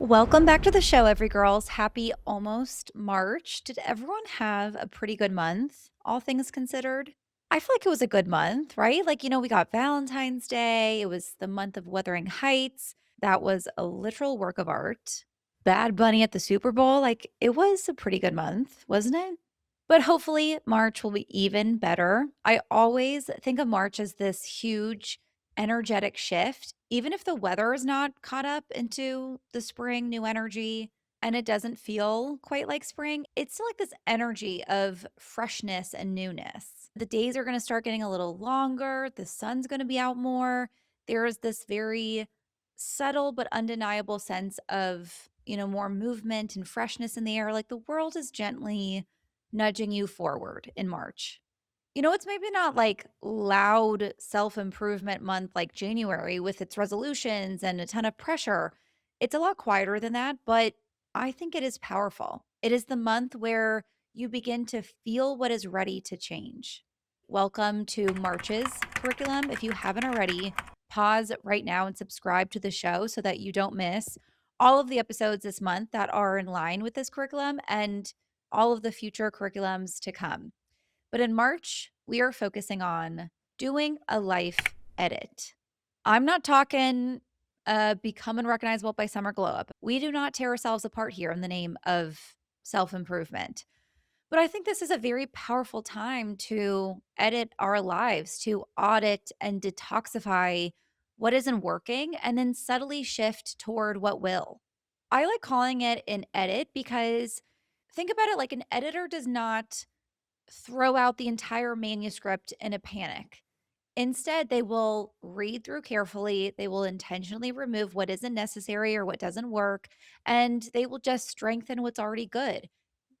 Welcome back to the show, Everygirls. Happy almost March. Did everyone have a pretty good month, all things considered? I feel like it was a good month, right? We got Valentine's Day. It was the month of Wuthering Heights. That was a literal work of art. Bad Bunny at the Super Bowl. It was a pretty good month, wasn't it? But hopefully, March will be even better. I always think of March as this huge energetic shift, even if the weather is not caught up into the spring new energy and it doesn't feel quite like spring. It's still like this energy of freshness and newness. The days are going to start getting a little longer, the sun's going to be out more. There's this very subtle but undeniable sense of, more movement and freshness in the air. Like the world is gently nudging you forward in March. It's maybe not like loud self-improvement month like January with its resolutions and a ton of pressure. It's a lot quieter than that, but I think it is powerful. It is the month where you begin to feel what is ready to change. Welcome to March's curriculum. If you haven't already, pause right now and subscribe to the show so that you don't miss all of the episodes this month that are in line with this curriculum and all of the future curriculums to come. But in March, we are focusing on doing a life edit. I'm not talking become unrecognizable by summer glow up. We do not tear ourselves apart here in the name of self improvement. But I think this is a very powerful time to edit our lives, to audit and detoxify what isn't working, and then subtly shift toward what will. I like calling it an edit because think about it like an editor does not throw out the entire manuscript in a panic. Instead, they will read through carefully, they will intentionally remove what isn't necessary or what doesn't work, and they will just strengthen what's already good.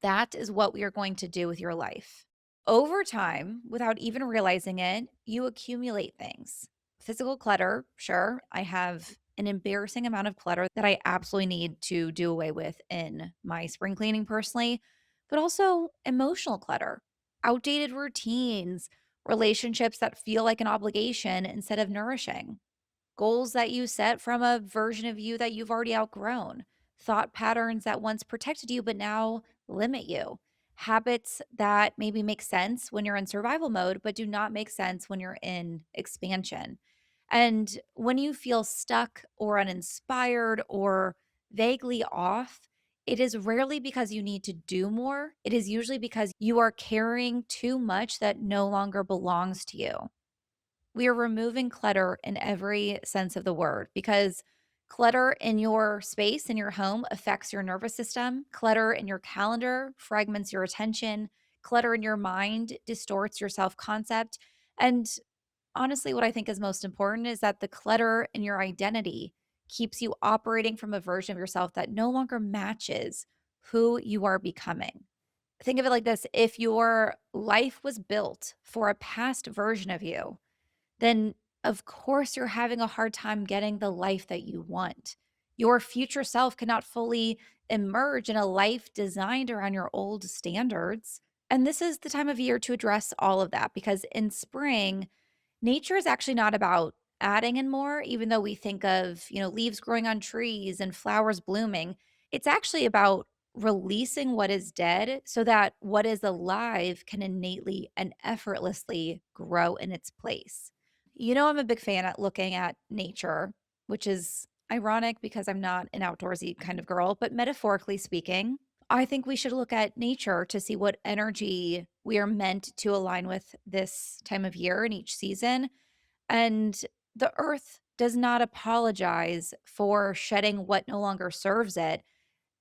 That is what we are going to do with your life. Over time, without even realizing it, you accumulate things. Physical clutter, sure. I have an embarrassing amount of clutter that I absolutely need to do away with in my spring cleaning personally, but also emotional clutter, outdated routines, relationships that feel like an obligation instead of nourishing, goals that you set from a version of you that you've already outgrown, thought patterns that once protected you but now limit you, habits that maybe make sense when you're in survival mode but do not make sense when you're in expansion. And when you feel stuck or uninspired or vaguely off, it is rarely because you need to do more. It is usually because you are carrying too much that no longer belongs to you. We are removing clutter in every sense of the word because clutter in your space, in your home, affects your nervous system. Clutter in your calendar fragments your attention. Clutter in your mind distorts your self concept. And honestly, what I think is most important is that the clutter in your identity keeps you operating from a version of yourself that no longer matches who you are becoming. Think of it like this: if your life was built for a past version of you, then of course you're having a hard time getting the life that you want. Your future self cannot fully emerge in a life designed around your old standards. And this is the time of year to address all of that because in spring, nature is actually not about adding in more, even though we think of, leaves growing on trees and flowers blooming. It's actually about releasing what is dead so that what is alive can innately and effortlessly grow in its place. I'm a big fan at looking at nature, which is ironic because I'm not an outdoorsy kind of girl, but metaphorically speaking, I think we should look at nature to see what energy we are meant to align with this time of year in each season. And the earth does not apologize for shedding what no longer serves it.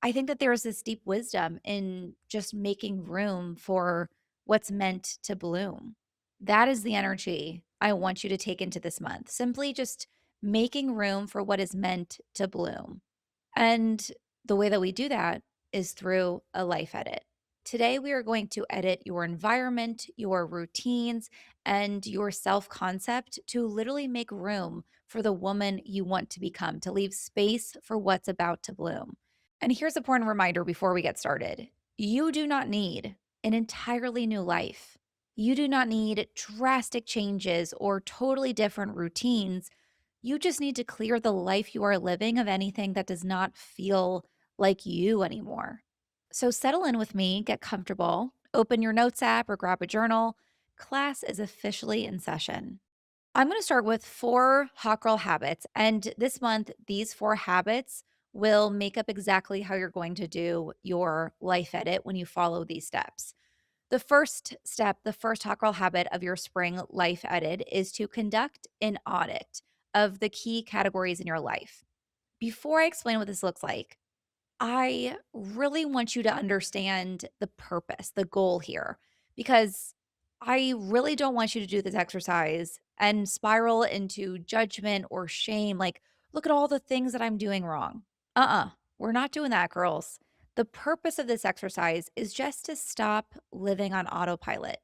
I think that there is this deep wisdom in just making room for what's meant to bloom. That is the energy I want you to take into this month. Simply just making room for what is meant to bloom. And the way that we do that is through a life edit. Today, we are going to edit your environment, your routines, and your self concept to literally make room for the woman you want to become, to leave space for what's about to bloom. And here's a important reminder before we get started: you do not need an entirely new life. You do not need drastic changes or totally different routines You just need to clear the life you are living of anything that does not feel like you anymore. So settle in with me, get comfortable, open your notes app or grab a journal. Class is officially in session. I'm going to start with 4 hot girl habits. And this month, these 4 habits will make up exactly how you're going to do your life edit when you follow these steps. The first step, the first hot girl habit of your spring life edit is to conduct an audit of the key categories in your life. Before I explain what this looks like, I really want you to understand the purpose, the goal here, because I really don't want you to do this exercise and spiral into judgment or shame. Like, look at all the things that I'm doing wrong. We're not doing that, girls. The purpose of this exercise is just to stop living on autopilot,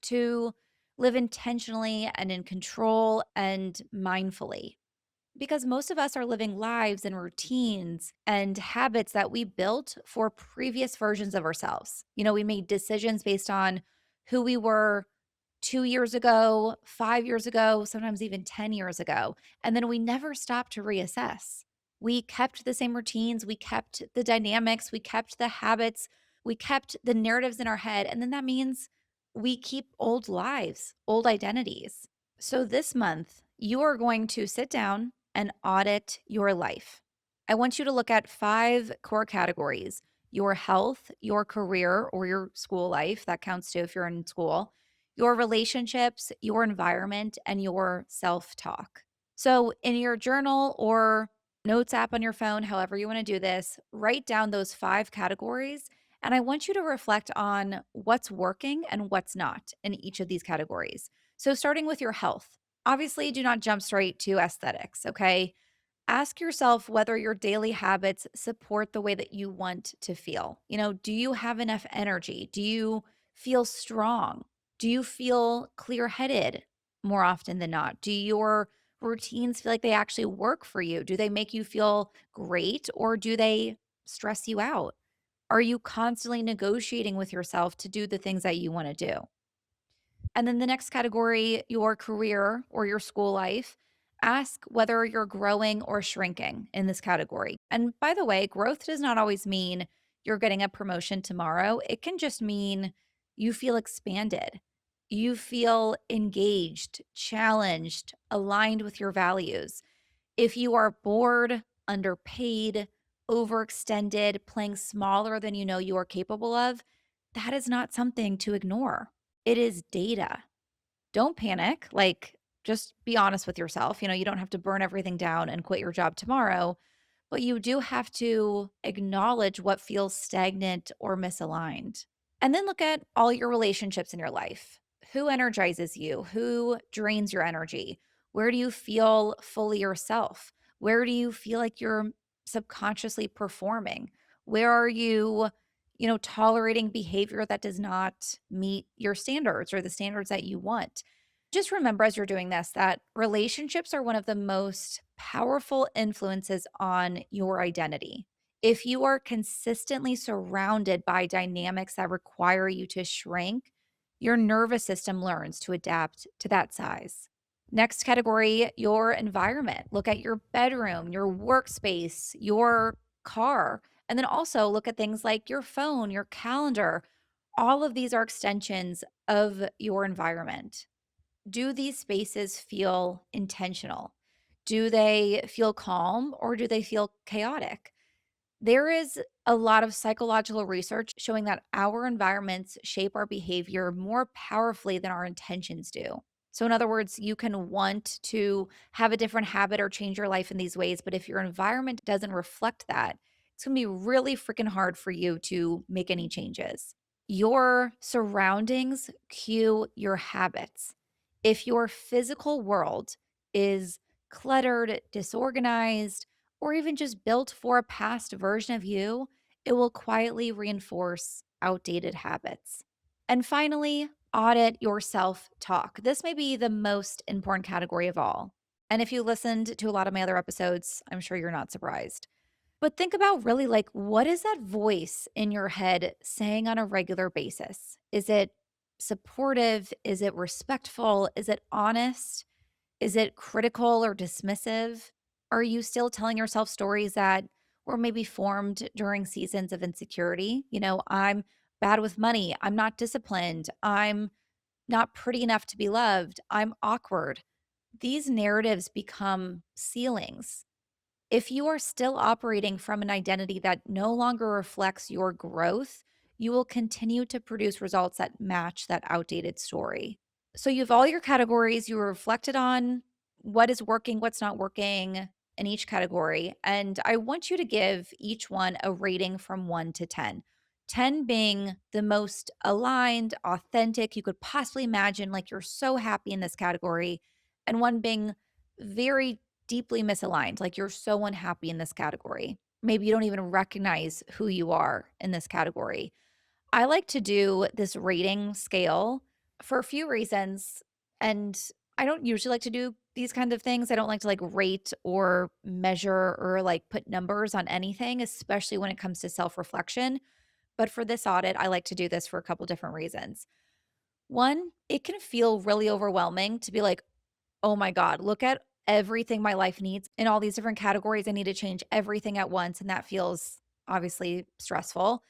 to live intentionally and in control and mindfully, because most of us are living lives and routines and habits that we built for previous versions of ourselves. We made decisions based on who we were 2 years ago, 5 years ago, sometimes even 10 years ago. And then we never stopped to reassess. We kept the same routines, we kept the dynamics, we kept the habits, we kept the narratives in our head. And then that means we keep old lives, old identities. So this month, you are going to sit down and audit your life. I want you to look at 5 core categories: your health, your career, or your school life. That counts too if you're in school, your relationships, your environment, and your self talk. So, in your journal or notes app on your phone, however you want to do this, write down those 5 categories. And I want you to reflect on what's working and what's not in each of these categories. So, starting with your health, obviously, do not jump straight to aesthetics, okay? Ask yourself whether your daily habits support the way that you want to feel. Do you have enough energy? Do you feel strong? Do you feel clear headed more often than not? Do your routines feel like they actually work for you? Do they make you feel great or do they stress you out? Are you constantly negotiating with yourself to do the things that you want to do? And then the next category, your career or your school life. Ask whether you're growing or shrinking in this category. And by the way, growth does not always mean you're getting a promotion tomorrow. It can just mean you feel expanded, you feel engaged, challenged, aligned with your values. If you are bored, underpaid, overextended, playing smaller than you know you are capable of, that is not something to ignore. It is data. Don't panic. Like, just be honest with yourself. You don't have to burn everything down and quit your job tomorrow, but you do have to acknowledge what feels stagnant or misaligned. And then look at all your relationships in your life. Who energizes you? Who drains your energy? Where do you feel fully yourself? Where do you feel like you're subconsciously performing? Where are you tolerating behavior that does not meet your standards or the standards that you want? Just remember as you're doing this that relationships are one of the most powerful influences on your identity. If you are consistently surrounded by dynamics that require you to shrink, your nervous system learns to adapt to that size. Next category, your environment. Look at your bedroom, your workspace, your car, and then also look at things like your phone, your calendar. All of these are extensions of your environment. Do these spaces feel intentional? Do they feel calm or do they feel chaotic? There is a lot of psychological research showing that our environments shape our behavior more powerfully than our intentions do. So, in other words, you can want to have a different habit or change your life in these ways, but if your environment doesn't reflect that, it's going to be really freaking hard for you to make any changes. Your surroundings cue your habits. If your physical world is cluttered, disorganized, or even just built for a past version of you, it will quietly reinforce outdated habits. And finally, audit your self talk. This may be the most important category of all. And if you listened to a lot of my other episodes, I'm sure you're not surprised. But think about really like what is that voice in your head saying on a regular basis? Is it supportive? Is it respectful? Is it honest? Is it critical or dismissive? Are you still telling yourself stories that were maybe formed during seasons of insecurity? I'm bad with money. I'm not disciplined. I'm not pretty enough to be loved. I'm awkward. These narratives become ceilings. If you are still operating from an identity that no longer reflects your growth, you will continue to produce results that match that outdated story. So you have all your categories, you reflected on what is working, what's not working in each category. And I want you to give each one a rating from 1 to 10. 10 being the most aligned, authentic you could possibly imagine, like you're so happy in this category, and 1 being very deeply misaligned, like you're so unhappy in this category. Maybe you don't even recognize who you are in this category. I like to do this rating scale for a few reasons. And I don't usually like to do these kind of things. I don't like to like rate or measure or like put numbers on anything, especially when it comes to self reflection. But for this audit, I like to do this for a couple different reasons. One, it can feel really overwhelming to be like, oh my God, look at everything my life needs in all these different categories. I need to change everything at once. And that feels obviously stressful.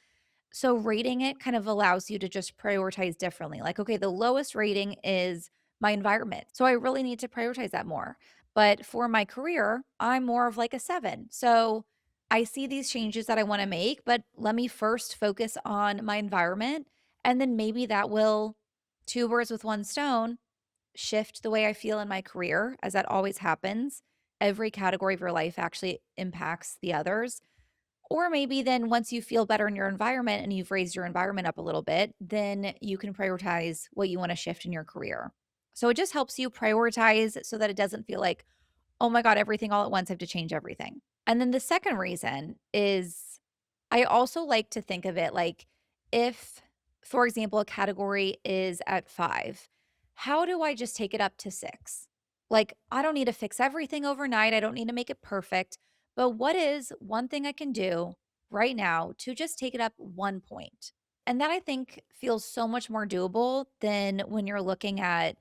So rating it kind of allows you to just prioritize differently. Like, okay, the lowest rating is my environment. So I really need to prioritize that more. But for my career, I'm more of like a 7. So I see these changes that I want to make, but let me first focus on my environment. And then maybe that will, two birds with one stone, shift the way I feel in my career, as that always happens. Every category of your life actually impacts the others. Or maybe then once you feel better in your environment and you've raised your environment up a little bit, then you can prioritize what you want to shift in your career. So it just helps you prioritize so that it doesn't feel like, oh my God, everything all at once, I have to change everything. And then the second reason is I also like to think of it like if, for example, a category is at 5, how do I just take it up to 6? Like, I don't need to fix everything overnight. I don't need to make it perfect. But what is one thing I can do right now to just take it up 1 point? And that I think feels so much more doable than when you're looking at,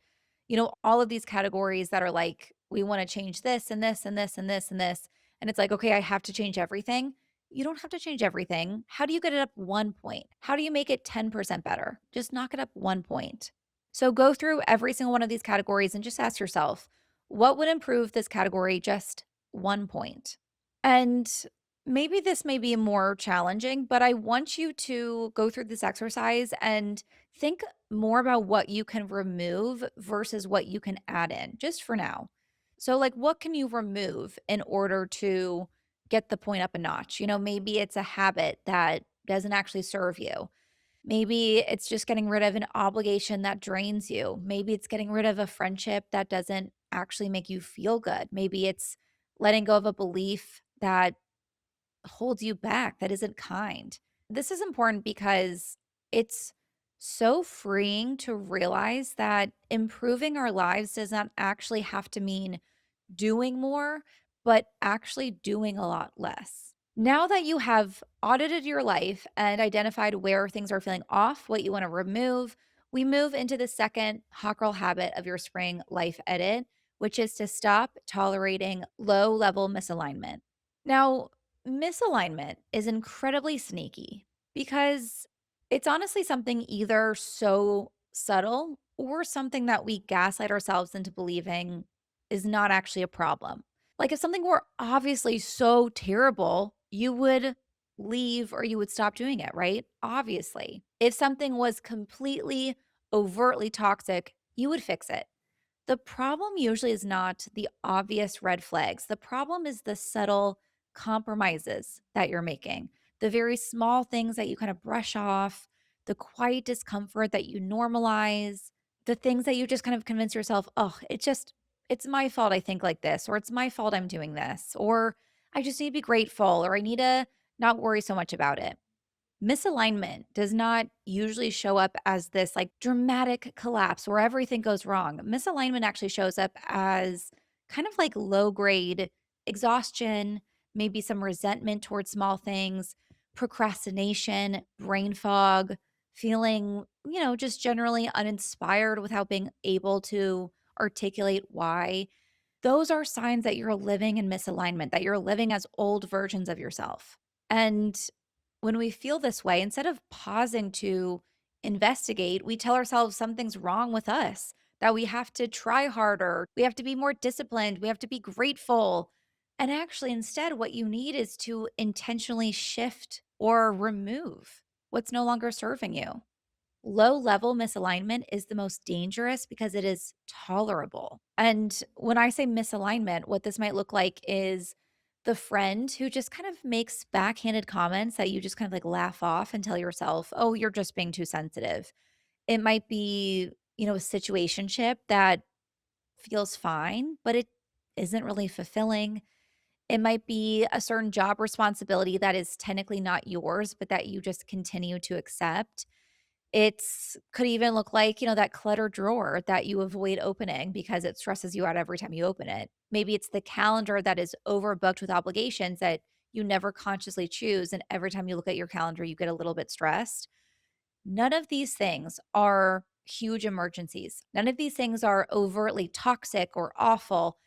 all of these categories that are like, we want to change this and this and this and this and this. And it's like, okay, I have to change everything. You don't have to change everything. How do you get it up 1 point? How do you make it 10% better? Just knock it up 1 point. So go through every single one of these categories and just ask yourself, what would improve this category just 1 point? And maybe this may be more challenging, but I want you to go through this exercise and think more about what you can remove versus what you can add in, just for now. So, like, what can you remove in order to get the point up a notch? Maybe it's a habit that doesn't actually serve you. Maybe it's just getting rid of an obligation that drains you. Maybe it's getting rid of a friendship that doesn't actually make you feel good. Maybe it's letting go of a belief that holds you back, that isn't kind. This is important because it's so freeing to realize that improving our lives does not actually have to mean doing more, but actually doing a lot less. Now that you have audited your life and identified where things are feeling off, what you want to remove, we move into the second hot girl habit of your spring life edit, which is to stop tolerating low level misalignment. Now, misalignment is incredibly sneaky because it's honestly something either so subtle or something that we gaslight ourselves into believing is not actually a problem. Like if something were obviously so terrible, you would leave or you would stop doing it, right? Obviously. If something was completely overtly toxic, you would fix it. The problem usually is not the obvious red flags. The problem is the subtle compromises that you're making, the very small things that you kind of brush off, the quiet discomfort that you normalize, the things that you just kind of convince yourself, oh, it's my fault I think like this, or it's my fault I'm doing this, or I just need to be grateful, or I need to not worry so much about it. Misalignment does not usually show up as this like dramatic collapse where everything goes wrong. Misalignment actually shows up as kind of like low grade exhaustion, maybe some resentment towards small things, procrastination, brain fog, feeling, just generally uninspired without being able to articulate why, those are signs that you're living in misalignment, that you're living as old versions of yourself. And when we feel this way, instead of pausing to investigate, we tell ourselves something's wrong with us, that we have to try harder, we have to be more disciplined, we have to be grateful. And actually, instead, what you need is to intentionally shift or remove what's no longer serving you. Low level misalignment is the most dangerous because it is tolerable. And when I say misalignment, what this might look like is the friend who just kind of makes backhanded comments that you just kind of like laugh off and tell yourself, oh, you're just being too sensitive. It might be, a situationship that feels fine, but it isn't really fulfilling. It might be a certain job responsibility that is technically not yours, but that you just continue to accept. It's could even look like, that cluttered drawer that you avoid opening because it stresses you out every time you open it. Maybe it's the calendar that is overbooked with obligations that you never consciously choose, and every time you look at your calendar, you get a little bit stressed. None of these things are huge emergencies. None of these things are overtly toxic or awful,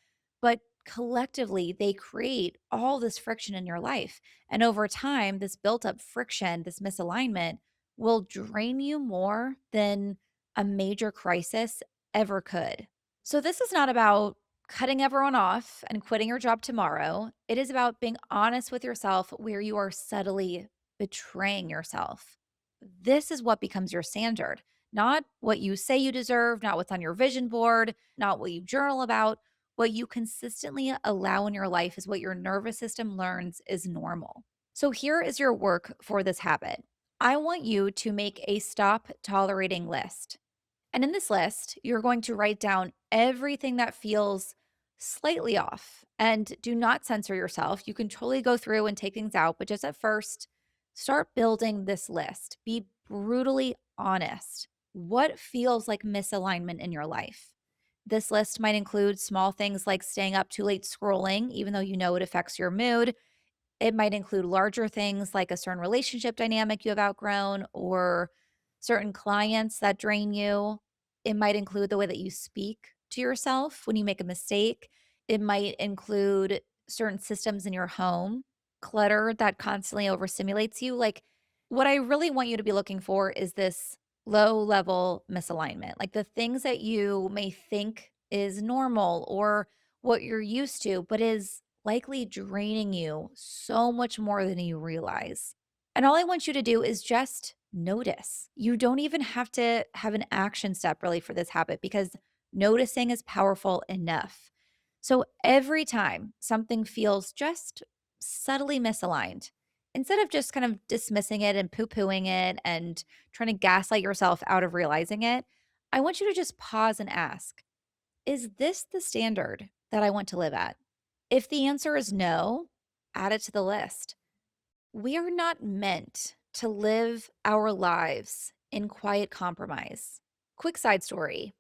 but collectively, they create all this friction in your life. And over time, this built up friction, this misalignment will drain you more than a major crisis ever could. So, this is not about cutting everyone off and quitting your job tomorrow. It is about being honest with yourself where you are subtly betraying yourself. This is what becomes your standard, not what you say you deserve, not what's on your vision board, not what you journal about. What you consistently allow in your life is what your nervous system learns is normal. So here is your work for this habit. I want you to make a stop tolerating list. And in this list, you're going to write down everything that feels slightly off and do not censor yourself. You can totally go through and take things out, but just at first, start building this list. Be brutally honest. What feels like misalignment in your life? This list might include small things like staying up too late scrolling, even though you know it affects your mood. It might include larger things like a certain relationship dynamic you have outgrown or certain clients that drain you. It might include the way that you speak to yourself when you make a mistake. It might include certain systems in your home, clutter that constantly overstimulates you. Like, what I really want you to be looking for is this low level misalignment, like the things that you may think is normal or what you're used to, but is likely draining you so much more than you realize. And all I want you to do is just notice. You don't even have to have an action step really for this habit because noticing is powerful enough. So every time something feels just subtly misaligned, instead of just kind of dismissing it and poo pooing it and trying to gaslight yourself out of realizing it, I want you to just pause and ask, is this the standard that I want to live at? If the answer is no, add it to the list. We are not meant to live our lives in quiet compromise. Quick side story.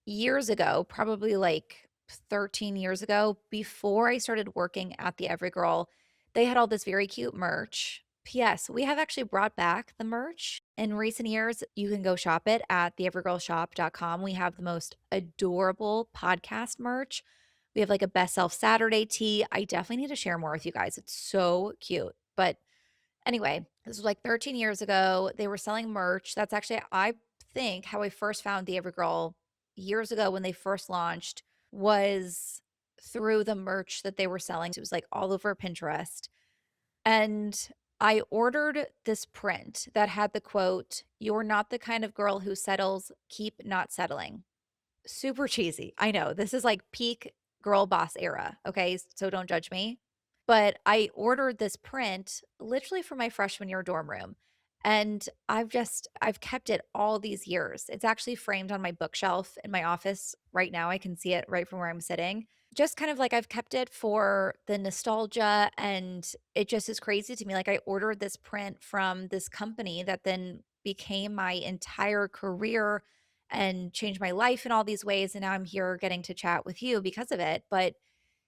Years ago, probably like 13 years ago, before I started working at the Everygirl, they had all this very cute merch. P.S. We have actually brought back the merch in recent years. You can go shop it at theeverygirlshop.com. We have the most adorable podcast merch. We have like a best self Saturday tee. I definitely need to share more with you guys. It's so cute. But anyway, this was like 13 years ago. They were selling merch. That's actually, I think, how I first found the Evergirl years ago when they first launched was through the merch that they were selling. It was like all over Pinterest. And I ordered this print that had the quote, "You're not the kind of girl who settles, keep not settling." Super cheesy. I know. This is like peak girl boss era. Okay. So don't judge me. But I ordered this print literally for my freshman year dorm room. And I've kept it all these years. It's actually framed on my bookshelf in my office right now. I can see it right from where I'm sitting. Just kind of like I've kept it for the nostalgia. And it just is crazy to me. Like I ordered this print from this company that then became my entire career and changed my life in all these ways. And now I'm here getting to chat with you because of it. But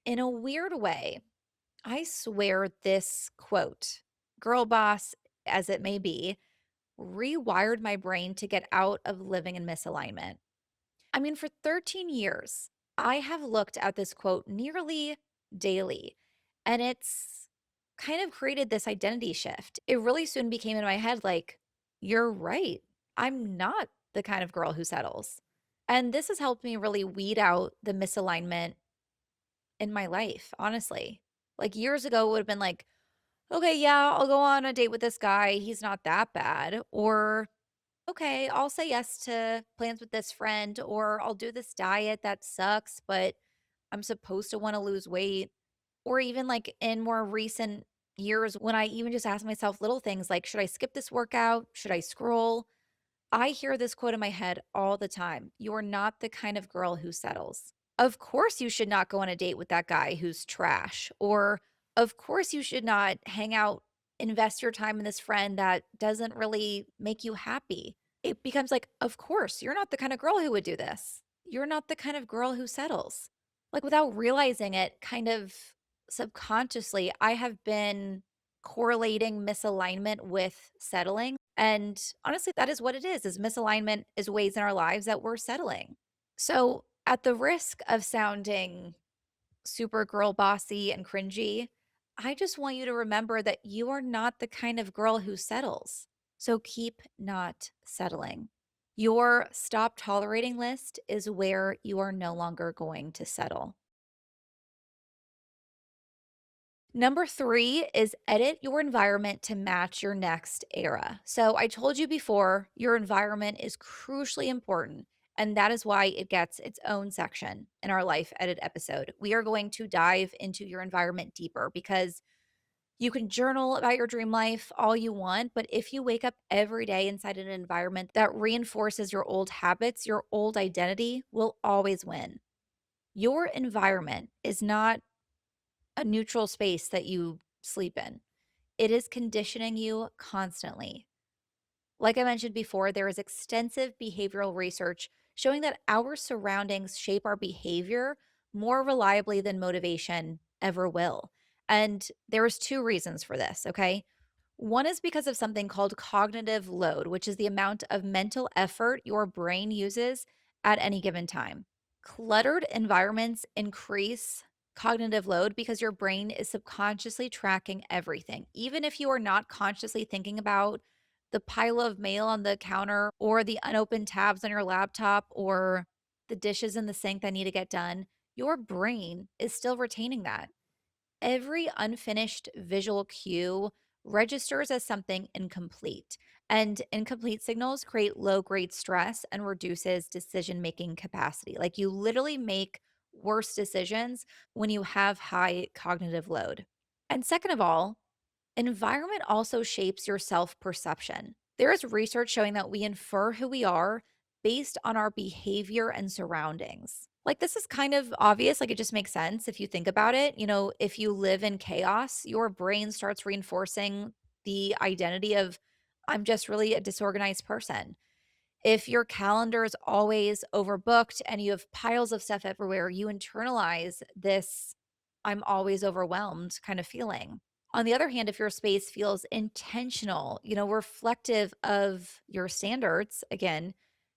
in a weird way, I swear this quote, girl boss as it may be, rewired my brain to get out of living in misalignment. I mean, for 13 years, I have looked at this quote nearly daily, and it's kind of created this identity shift. It really soon became in my head like, you're right. I'm not the kind of girl who settles. And this has helped me really weed out the misalignment in my life, honestly. Like years ago, it would have been like, okay, yeah, I'll go on a date with this guy. He's not that bad. Or okay, I'll say yes to plans with this friend, or I'll do this diet that sucks, but I'm supposed to want to lose weight. Or even like in more recent years, when I even just ask myself little things like, should I skip this workout? Should I scroll? I hear this quote in my head all the time. You're not the kind of girl who settles. Of course, you should not go on a date with that guy who's trash. Or, of course, you should not hang out, invest your time in this friend that doesn't really make you happy. It becomes like, of course, you're not the kind of girl who would do this. You're not the kind of girl who settles. Like, without realizing it, kind of subconsciously, I have been correlating misalignment with settling. And honestly, that is what it is misalignment is ways in our lives that we're settling. So, at the risk of sounding super girl bossy and cringy, I just want you to remember that you are not the kind of girl who settles. So keep not settling. Your stop tolerating list is where you are no longer going to settle. Number three is edit your environment to match your next era. So, I told you before, your environment is crucially important. And that is why it gets its own section in our life edit episode. We are going to dive into your environment deeper because you can journal about your dream life all you want. But if you wake up every day inside an environment that reinforces your old habits, your old identity will always win. Your environment is not a neutral space that you sleep in. It is conditioning you constantly. Like I mentioned before, there is extensive behavioral research showing that our surroundings shape our behavior more reliably than motivation ever will. And there's two reasons for this, okay? One is because of something called cognitive load, which is the amount of mental effort your brain uses at any given time. Cluttered environments increase cognitive load because your brain is subconsciously tracking everything. Even if you are not consciously thinking about the pile of mail on the counter or the unopened tabs on your laptop or the dishes in the sink that need to get done, your brain is still retaining that. Every unfinished visual cue registers as something incomplete, and incomplete signals create low-grade stress and reduces decision-making capacity. Like you literally make worse decisions when you have high cognitive load. And second of all, environment also shapes your self perception. There is research showing that we infer who we are based on our behavior and surroundings. Like, this is kind of obvious. Like, it just makes sense if you think about it. If you live in chaos, your brain starts reinforcing the identity of, I'm just really a disorganized person. If your calendar is always overbooked and you have piles of stuff everywhere, you internalize this I'm always overwhelmed kind of feeling. On the other hand, if your space feels intentional, reflective of your standards, again,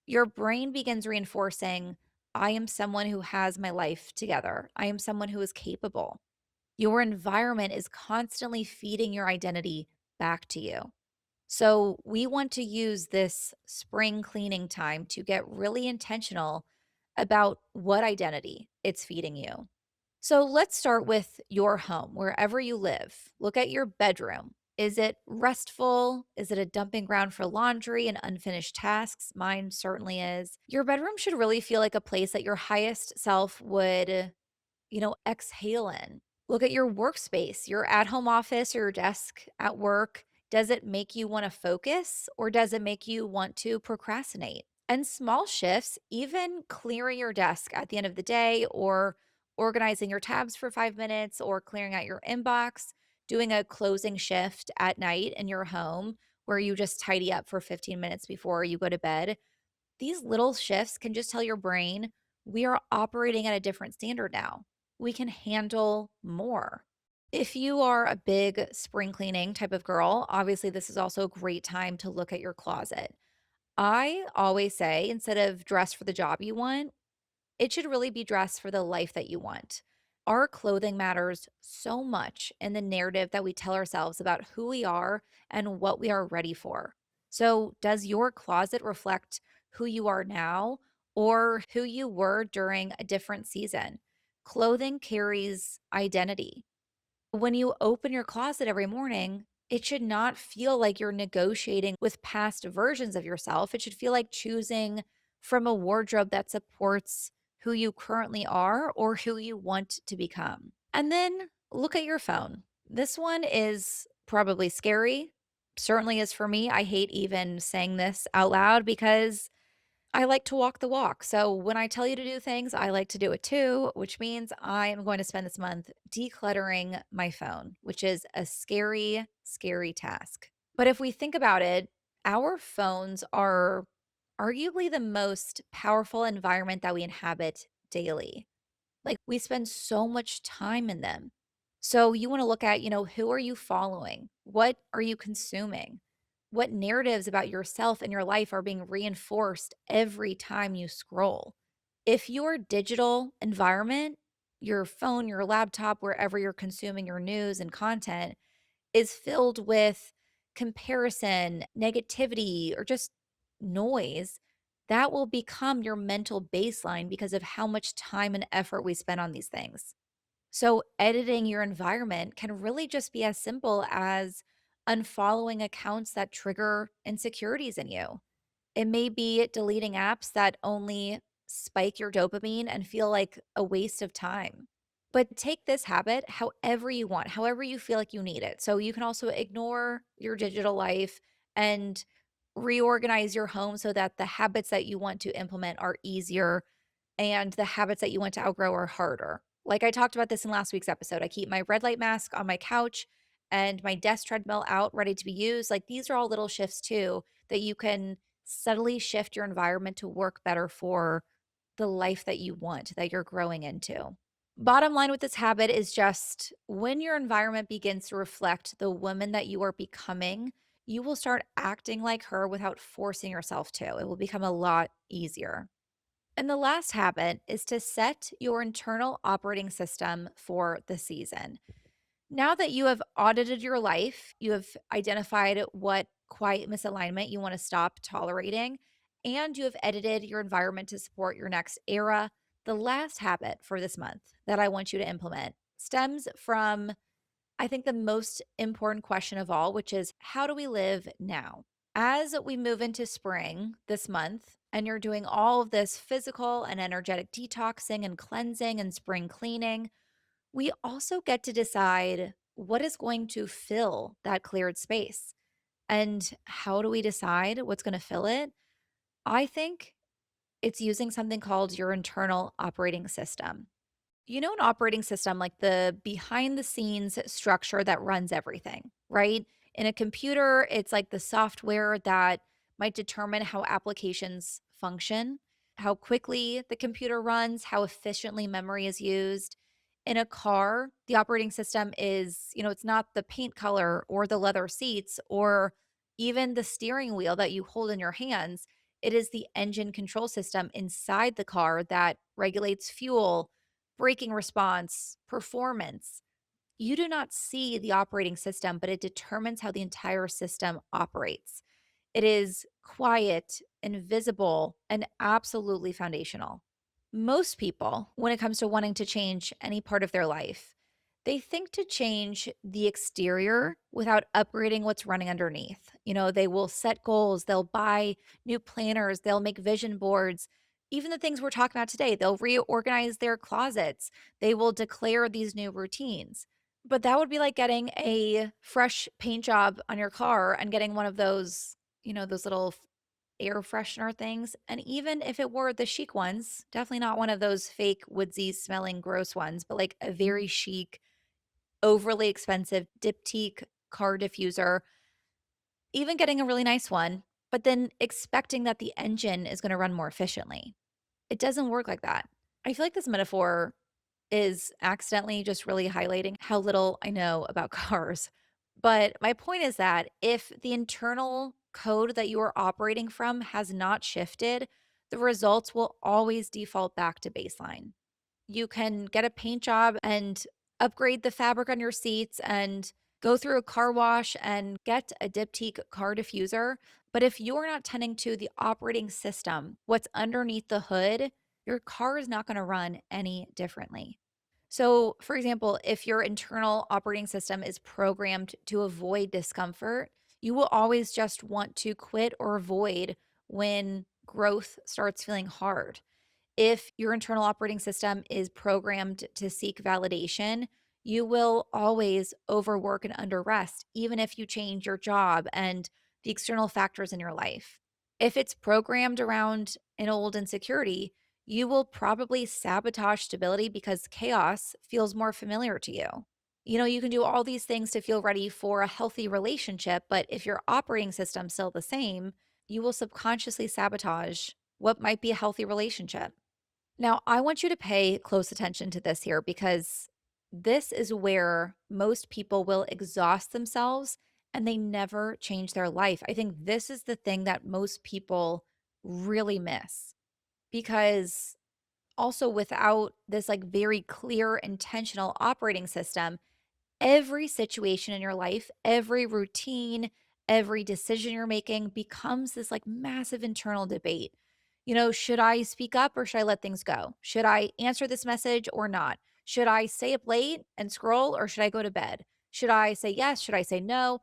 your brain begins reinforcing I am someone who has my life together. I am someone who is capable. Your environment is constantly feeding your identity back to you. So, we want to use this spring cleaning time to get really intentional about what identity it's feeding you. So, let's start with your home, wherever you live. Look at your bedroom. Is it restful? Is it a dumping ground for laundry and unfinished tasks? Mine certainly is. Your bedroom should really feel like a place that your highest self would exhale in. Look at your workspace, your at home office or your desk at work. Does it make you want to focus or does it make you want to procrastinate? And small shifts, even clearing your desk at the end of the day or organizing your tabs for 5 minutes or clearing out your inbox, doing a closing shift at night in your home where you just tidy up for 15 minutes before you go to bed. These little shifts can just tell your brain we are operating at a different standard now. We can handle more. If you are a big spring cleaning type of girl, obviously this is also a great time to look at your closet. I always say instead of dress for the job you want, it should really be dress for the life that you want. Our clothing matters so much in the narrative that we tell ourselves about who we are and what we are ready for. So, does your closet reflect who you are now or who you were during a different season? Clothing carries identity. When you open your closet every morning, it should not feel like you're negotiating with past versions of yourself. It should feel like choosing from a wardrobe that supports who you currently are or who you want to become. And then look at your phone. This one is probably scary. Certainly is for me. I hate even saying this out loud because I like to walk the walk. So when I tell you to do things, I like to do it too, which means I am going to spend this month decluttering my phone, which is a scary, scary task. But if we think about it, our phones are arguably the most powerful environment that we inhabit daily. Like, we spend so much time in them. So you wanna look at, who are you following? What are you consuming? What narratives about yourself and your life are being reinforced every time you scroll? If your digital environment, your phone, your laptop, wherever you're consuming your news and content, is filled with comparison, negativity, or just noise, that will become your mental baseline because of how much time and effort we spend on these things. So, editing your environment can really just be as simple as unfollowing accounts that trigger insecurities in you. It may be deleting apps that only spike your dopamine and feel like a waste of time. But take this habit however you want, however you feel like you need it. So you can also ignore your digital life and reorganize your home so that the habits that you want to implement are easier and the habits that you want to outgrow are harder. Like I talked about this in last week's episode, I keep my red light mask on my couch and my desk treadmill out ready to be used. Like these are all little shifts too that you can subtly shift your environment to work better for the life that you want, that you're growing into. Bottom line with this habit is just when your environment begins to reflect the woman that you are becoming, you will start acting like her without forcing yourself to. It will become a lot easier. And the last habit is to set your internal operating system for the season. Now that you have audited your life, you have identified what quiet misalignment you want to stop tolerating, and you have edited your environment to support your next era. The last habit for this month that I want you to implement stems from, I think, the most important question of all, which is how do we live now? As we move into spring this month, and you're doing all of this physical and energetic detoxing and cleansing and spring cleaning, we also get to decide what is going to fill that cleared space. And how do we decide what's going to fill it? I think it's using something called your internal operating system. An operating system, like the behind the scenes structure that runs everything, right? In a computer, it's like the software that might determine how applications function, how quickly the computer runs, how efficiently memory is used. In a car, the operating system is, it's not the paint color or the leather seats or even the steering wheel that you hold in your hands. It is the engine control system inside the car that regulates fuel, braking response, performance. You do not see the operating system, but it determines how the entire system operates. It is quiet, invisible, and absolutely foundational. Most people, when it comes to wanting to change any part of their life, they think to change the exterior without upgrading what's running underneath. They will set goals, they'll buy new planners, they'll make vision boards. Even the things we're talking about today, they'll reorganize their closets, they will declare these new routines. But that would be like getting a fresh paint job on your car and getting one of those, those little air freshener things. And even if it were the chic ones, definitely not one of those fake woodsy smelling gross ones, but like a very chic, overly expensive diptyque car diffuser, even getting a really nice one, but then expecting that the engine is going to run more efficiently. It doesn't work like that. I feel like this metaphor is accidentally just really highlighting how little I know about cars. But my point is that if the internal code that you are operating from has not shifted, the results will always default back to baseline. You can get a paint job and upgrade the fabric on your seats and go through a car wash and get a Diptyque car diffuser. But if you're not tending to the operating system, what's underneath the hood, your car is not going to run any differently. So, for example, if your internal operating system is programmed to avoid discomfort, you will always just want to quit or avoid when growth starts feeling hard. If your internal operating system is programmed to seek validation, you will always overwork and underrest, even if you change your job and the external factors in your life. If it's programmed around an old insecurity, you will probably sabotage stability because chaos feels more familiar to you. You can do all these things to feel ready for a healthy relationship, but if your operating system's still the same, you will subconsciously sabotage what might be a healthy relationship. Now, I want you to pay close attention to this here because this is where most people will exhaust themselves and they never change their life. I think this is the thing that most people really miss because also without this like very clear intentional operating system, every situation in your life, every routine, every decision you're making becomes this like massive internal debate. Should I speak up or should I let things go? Should I answer this message or not? Should I stay up late and scroll or should I go to bed? Should I say yes? Should I say no?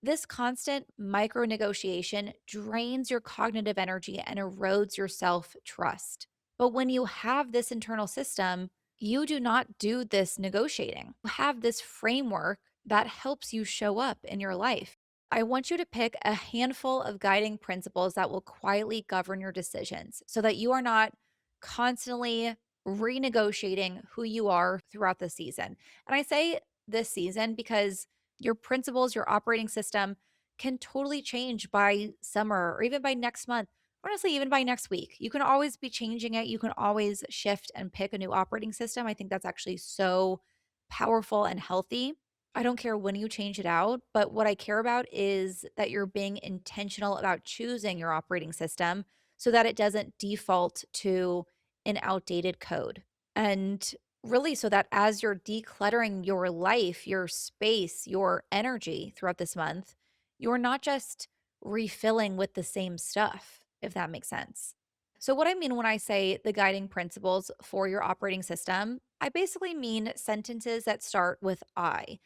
This constant micro negotiation drains your cognitive energy and erodes your self trust. But when you have this internal system, you do not do this negotiating. You have this framework that helps you show up in your life. I want you to pick a handful of guiding principles that will quietly govern your decisions so that you are not constantly renegotiating who you are throughout the season. And I say this season because your principles, your operating system can totally change by summer or even by next month. Honestly, even by next week. You can always be changing it. You can always shift and pick a new operating system. I think that's actually so powerful and healthy. I don't care when you change it out, but what I care about is that you're being intentional about choosing your operating system so that it doesn't default to an outdated code. And really, so that as you're decluttering your life, your space, your energy throughout this month, you're not just refilling with the same stuff, if that makes sense. So, what I mean when I say the guiding principles for your operating system, I basically mean sentences that start with I.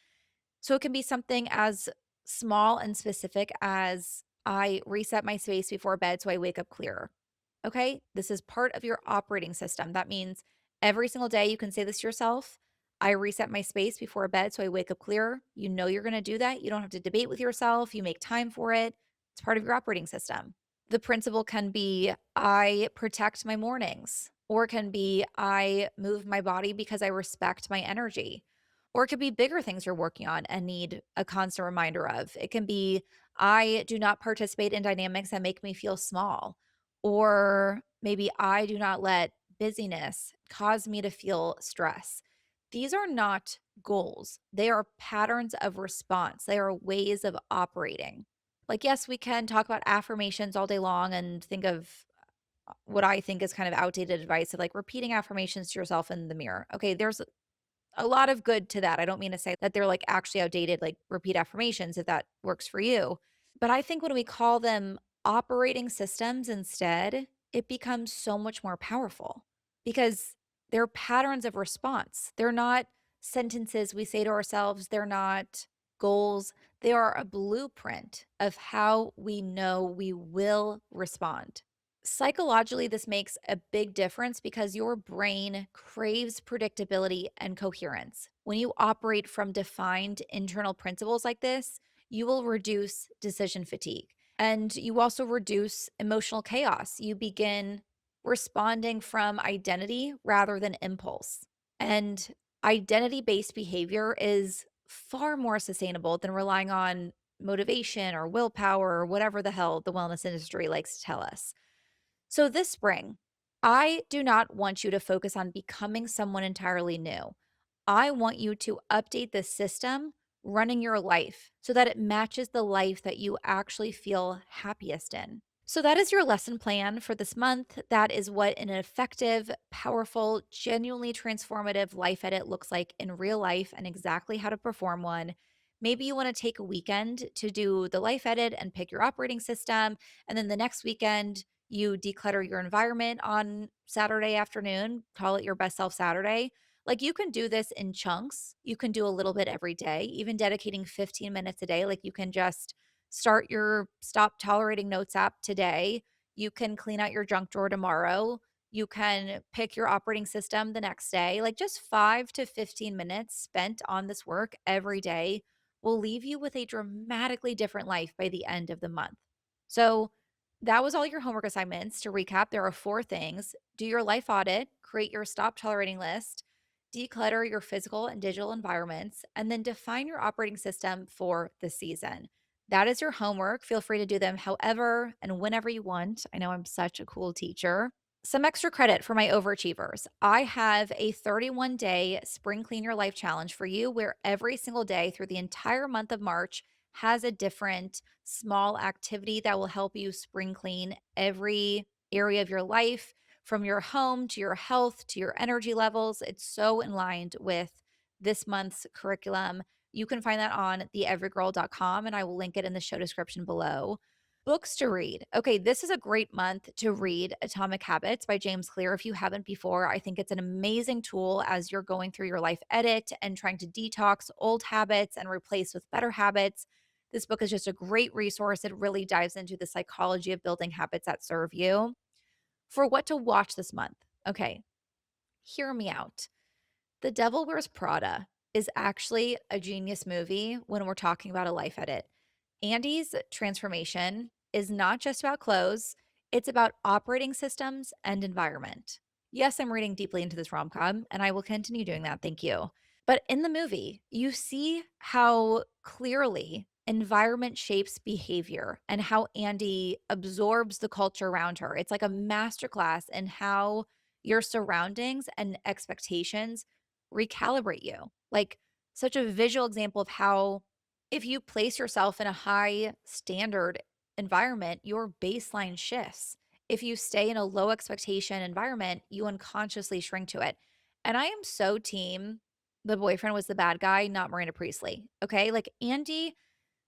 So, it can be something as small and specific as I reset my space before bed so I wake up clearer. Okay, this is part of your operating system. That means every single day you can say this to yourself. I reset my space before bed so I wake up clearer. You know you're going to do that. You don't have to debate with yourself. You make time for it. It's part of your operating system. The principle can be I protect my mornings, or it can be I move my body because I respect my energy. Or it could be bigger things you're working on and need a constant reminder of. It can be I do not participate in dynamics that make me feel small, or maybe I do not let busyness cause me to feel stress. These are not goals. They are patterns of response. They are ways of operating. Like, yes, we can talk about affirmations all day long and think of what I think is kind of outdated advice of like repeating affirmations to yourself in the mirror. Okay, there's a lot of good to that. I don't mean to say that they're like actually outdated, like repeat affirmations if that works for you. But I think when we call them operating systems instead, it becomes so much more powerful because they're patterns of response. They're not sentences we say to ourselves, they're not goals. They are a blueprint of how we know we will respond. Psychologically, this makes a big difference because your brain craves predictability and coherence. When you operate from defined internal principles like this, you will reduce decision fatigue and you also reduce emotional chaos. You begin responding from identity rather than impulse. And identity based behavior is far more sustainable than relying on motivation or willpower or whatever the hell the wellness industry likes to tell us. So, this spring, I do not want you to focus on becoming someone entirely new. I want you to update the system running your life so that it matches the life that you actually feel happiest in. So, that is your lesson plan for this month. That is what an effective, powerful, genuinely transformative life edit looks like in real life and exactly how to perform one. Maybe you want to take a weekend to do the life edit and pick your operating system. And then the next weekend, you declutter your environment on Saturday afternoon, call it your best self Saturday. Like you can do this in chunks. You can do a little bit every day, even dedicating 15 minutes a day. Like you can just start your stop tolerating notes app today. You can clean out your junk drawer tomorrow. You can pick your operating system the next day. Like just 5 to 15 minutes spent on this work every day will leave you with a dramatically different life by the end of the month. So, that was all your homework assignments. To recap, there are 4 things: do your life audit, create your stop tolerating list, declutter your physical and digital environments, and then define your operating system for the season. That is your homework. Feel free to do them however and whenever you want. I know I'm such a cool teacher. Some extra credit for my overachievers. I have a 31-day spring clean your life challenge for you where every single day through the entire month of March has a different small activity that will help you spring clean every area of your life, from your home to your health to your energy levels. It's so in line with this month's curriculum. You can find that on theeverygirl.com, and I will link it in the show description below. Books to read. Okay, this is a great month to read Atomic Habits by James Clear if you haven't before. I think it's an amazing tool as you're going through your life edit and trying to detox old habits and replace with better habits. This book is just a great resource. It really dives into the psychology of building habits that serve you. For what to watch this month. Okay, hear me out. The Devil Wears Prada is actually a genius movie when we're talking about a life edit. Andy's transformation is not just about clothes, it's about operating systems and environment. Yes, I'm reading deeply into this rom com, and I will continue doing that. Thank you. But in the movie, you see how clearly environment shapes behavior and how Andy absorbs the culture around her. It's like a masterclass in how your surroundings and expectations recalibrate you. Like, such a visual example of how if you place yourself in a high standard environment, your baseline shifts. If you stay in a low expectation environment, you unconsciously shrink to it. And I am so team the boyfriend was the bad guy, not Miranda Priestley. Okay. Like Andy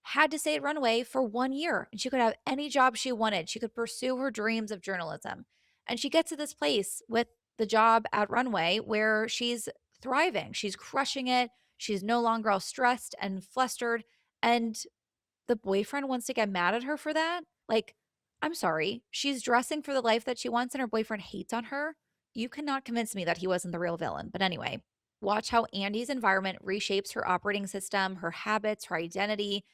had to stay at Runaway for 1 year and she could have any job she wanted. She could pursue her dreams of journalism. And she gets to this place with the job at Runway where she's thriving. She's crushing it. She's no longer all stressed and flustered. And the boyfriend wants to get mad at her for that? Like, I'm sorry. She's dressing for the life that she wants and her boyfriend hates on her. You cannot convince me that he wasn't the real villain. But anyway, watch how Andy's environment reshapes her operating system, her habits, her identity,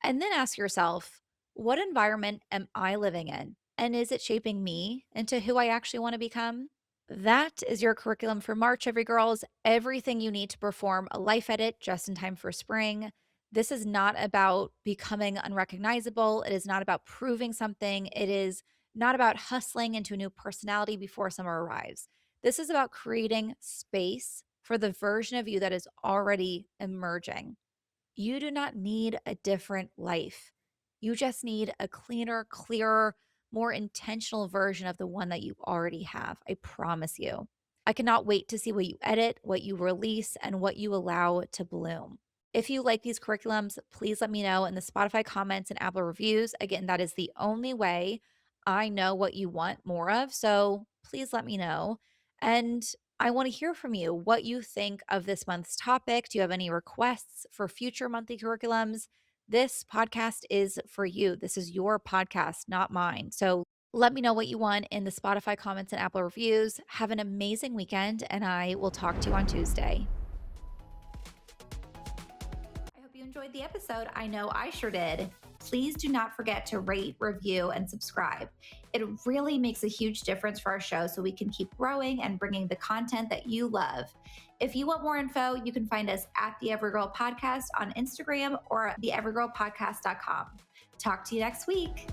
and then ask yourself, what environment am I living in? And is it shaping me into who I actually want to become? That is your curriculum for March, every girls. Everything you need to perform a life edit just in time for spring. This is not about becoming unrecognizable. It is not about proving something. It is not about hustling into a new personality before summer arrives. This is about creating space for the version of you that is already emerging. You do not need a different life. You just need a cleaner, clearer, more intentional version of the one that you already have. I promise you. I cannot wait to see what you edit, what you release, and what you allow to bloom. If you like these curriculums, please let me know in the Spotify comments and Apple reviews. Again, that is the only way I know what you want more of. So please let me know. And I want to hear from you what you think of this month's topic. Do you have any requests for future monthly curriculums? This podcast is for you. This is your podcast, not mine. So let me know what you want in the Spotify comments and Apple reviews. Have an amazing weekend, and I will talk to you on Tuesday. I hope you enjoyed the episode. I know I sure did. Please do not forget to rate, review, and subscribe. It really makes a huge difference for our show so we can keep growing and bringing the content that you love. If you want more info, you can find us at the Everygirl Podcast on Instagram or theeverygirlpodcast.com. Talk to you next week.